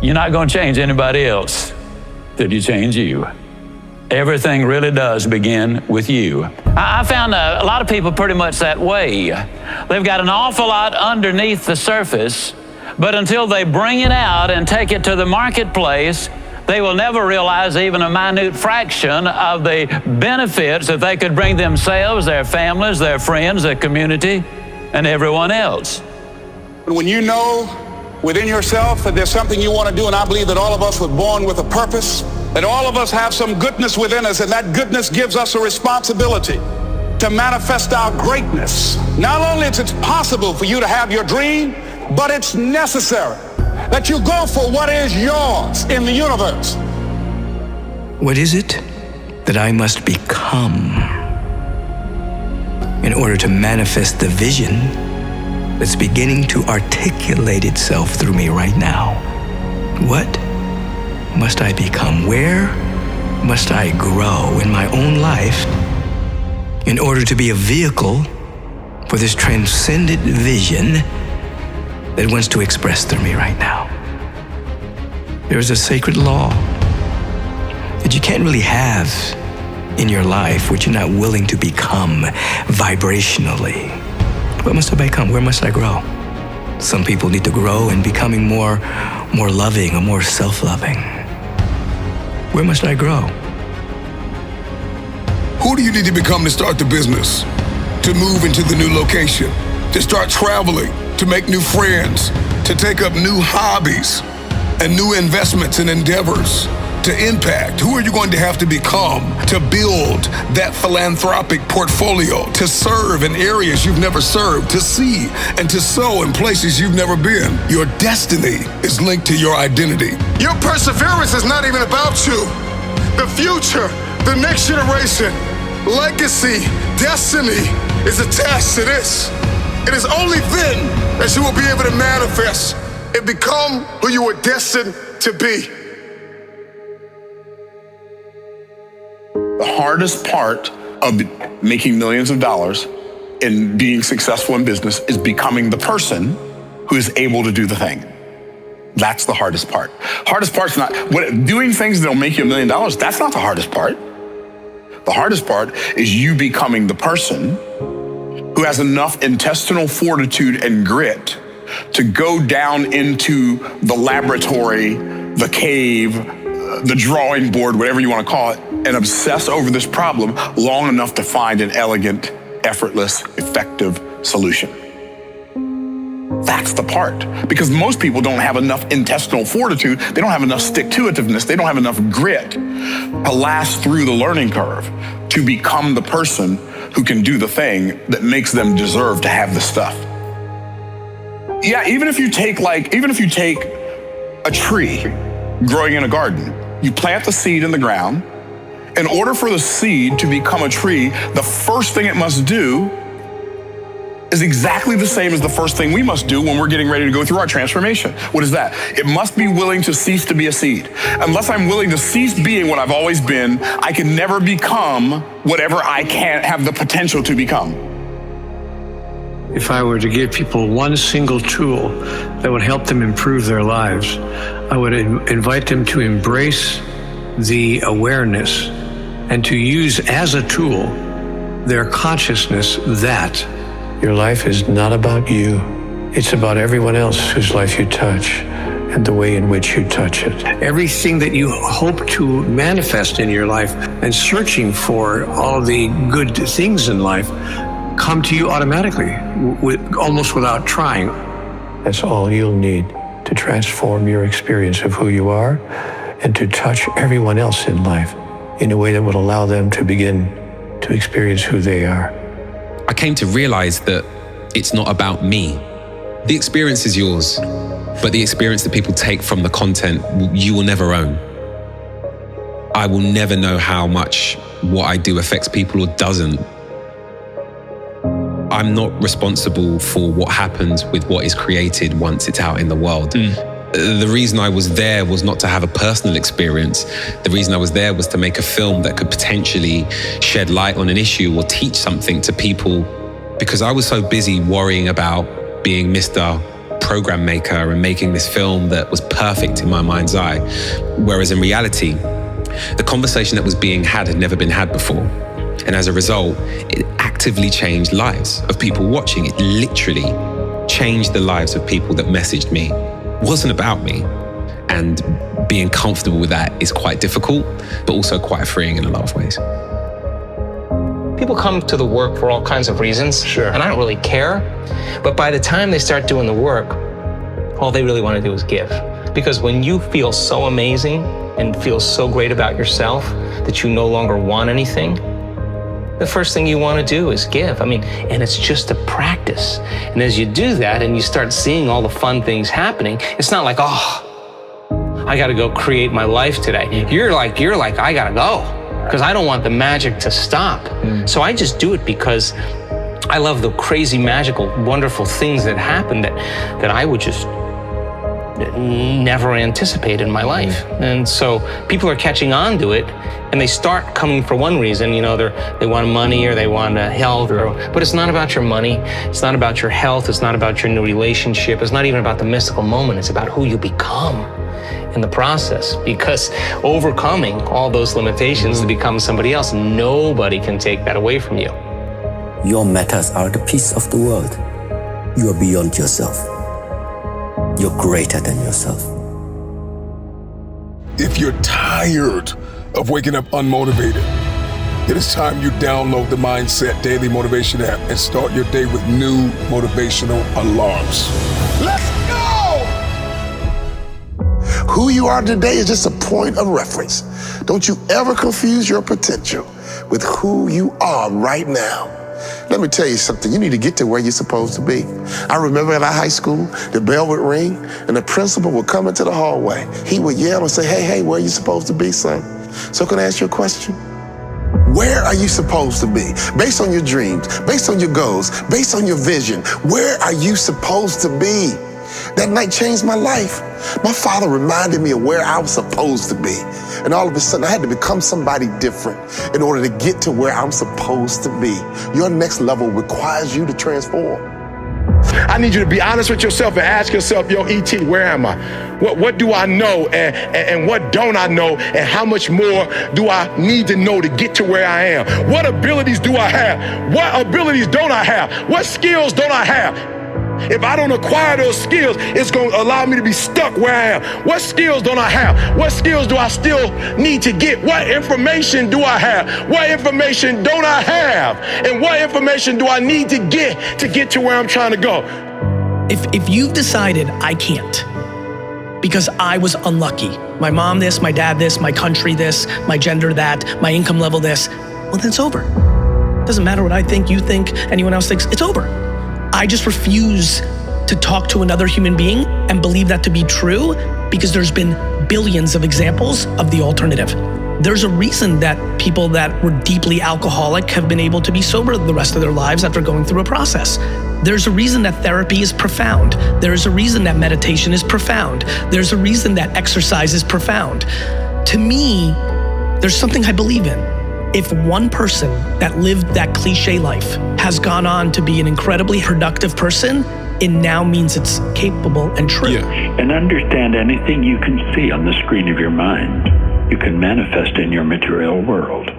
You're not going to change anybody else till you change you. Everything really does begin with you. I found a lot of people pretty much that way. They've got an awful lot underneath the surface, but until they bring it out and take it to the marketplace, they will never realize even a minute fraction of the benefits that they could bring themselves, their families, their friends, their community, and everyone else. When you know within yourself that there's something you want to do, and I believe that all of us were born with a purpose, that all of us have some goodness within us, and that goodness gives us a responsibility to manifest our greatness. Not only is it possible for you to have your dream, but it's necessary that you go for what is yours in the universe. What is it that I must become in order to manifest the vision that's beginning to articulate itself through me right now? What must I become? Where must I grow in my own life in order to be a vehicle for this transcendent vision that wants to express through me right now? There is a sacred law that you can't really have in your life what you're not willing to become vibrationally. What must I become? Where must I grow? Some people need to grow in becoming more loving or more self-loving. Where must I grow? Who do you need to become to start the business? To move into the new location? To start traveling? To make new friends? To take up new hobbies and new investments and endeavors? To impact? Who are you going to have to become to build that philanthropic portfolio? To serve in areas you've never served? To see and to sow in places you've never been? Your destiny is linked to your identity. Your perseverance is not even about you. The future, the next generation, legacy, destiny is attached to this. It is only then that you will be able to manifest and become who you were destined to be. The hardest part of making millions of dollars and being successful in business is becoming the person who is able to do the thing. That's the hardest part. Hardest part's not doing things that'll make you $1 million. That's not the hardest part. The hardest part is you becoming the person who has enough intestinal fortitude and grit to go down into the laboratory, the cave, the drawing board, whatever you want to call it, and obsess over this problem long enough to find an elegant, effortless, effective solution. That's the part. Because most people don't have enough intestinal fortitude, they don't have enough stick-to-itiveness, they don't have enough grit to last through the learning curve to become the person who can do the thing that makes them deserve to have the stuff. Yeah, even if you take a tree growing in a garden, you plant the seed in the ground. In order for the seed to become a tree, the first thing it must do is exactly the same as the first thing we must do when we're getting ready to go through our transformation. What is that? It must be willing to cease to be a seed. Unless I'm willing to cease being what I've always been, I can never become whatever I can't have the potential to become. If I were to give people one single tool that would help them improve their lives, I would invite them to embrace the awareness and to use as a tool their consciousness that your life is not about you. It's about everyone else whose life you touch and the way in which you touch it. Everything that you hope to manifest in your life and searching for all the good things in life come to you automatically, almost without trying. That's all you'll need to transform your experience of who you are and to touch everyone else in life in a way that will allow them to begin to experience who they are. I came to realize that it's not about me. The experience is yours, but the experience that people take from the content, you will never own. I will never know how much what I do affects people or doesn't. I'm not responsible for what happens with what is created once it's out in the world. The reason I was there was not to have a personal experience. The reason I was there was to make a film that could potentially shed light on an issue or teach something to people, because I was so busy worrying about being Mr. program maker and making this film that was perfect in my mind's eye. Whereas in reality, the conversation that was being had never been had before. And as a result, it actively changed lives of people watching. It literally changed the lives of people that messaged me. It wasn't about me. And being comfortable with that is quite difficult, but also quite freeing in a lot of ways. People come to the work for all kinds of reasons, Sure. and I don't really care. But by the time they start doing the work, all they really want to do is give. Because when you feel so amazing and feel so great about yourself that you no longer want anything, the first thing you want to do is give. And it's just a practice. And as you do that and you start seeing all the fun things happening, it's not like, oh, I got to go create my life today. You're like, I got to go. Because I don't want the magic to stop. So I just do it because I love the crazy, magical, wonderful things that happen that I would just never anticipate in my life. And so people are catching on to it, and they start coming for one reason. They want money or they want health, but it's not about your money. It's not about your health. It's not about your new relationship. It's not even about the mystical moment. It's about who you become in the process, because overcoming all those limitations to become somebody else, nobody can take that away from you. Your matters are the peace of the world. You are beyond yourself. You're greater than yourself. If you're tired of waking up unmotivated, it is time you download the Mindset Daily Motivation app and start your day with new motivational alarms. Let's go! Who you are today is just a point of reference. Don't you ever confuse your potential with who you are right now. Let me tell you something. You need to get to where you're supposed to be. I remember at our high school, the bell would ring and the principal would come into the hallway. He would yell and say, hey, where are you supposed to be, son? So can I ask you a question? Where are you supposed to be? Based on your dreams, based on your goals, based on your vision, where are you supposed to be? That night changed my life. My father reminded me of where I was supposed to be. And all of a sudden, I had to become somebody different in order to get to where I'm supposed to be. Your next level requires you to transform. I need you to be honest with yourself and ask yourself, E.T., where am I? What do I know and what don't I know? And how much more do I need to know to get to where I am? What abilities do I have? What abilities don't I have? What skills don't I have? If I don't acquire those skills, it's going to allow me to be stuck where I am. What skills don't I have? What skills do I still need to get? What information do I have? What information don't I have? And what information do I need to get to where I'm trying to go? If you've decided I can't because I was unlucky, my mom this, my dad this, my country this, my gender that, my income level this, well, then it's over. Doesn't matter what I think, you think, anyone else thinks, it's over. I just refuse to talk to another human being and believe that to be true because there's been billions of examples of the alternative. There's a reason that people that were deeply alcoholic have been able to be sober the rest of their lives after going through a process. There's a reason that therapy is profound. There's a reason that meditation is profound. There's a reason that exercise is profound. To me, there's something I believe in. If one person that lived that cliche life has gone on to be an incredibly productive person, it now means it's capable and true. Yeah. And understand anything you can see on the screen of your mind, you can manifest in your material world.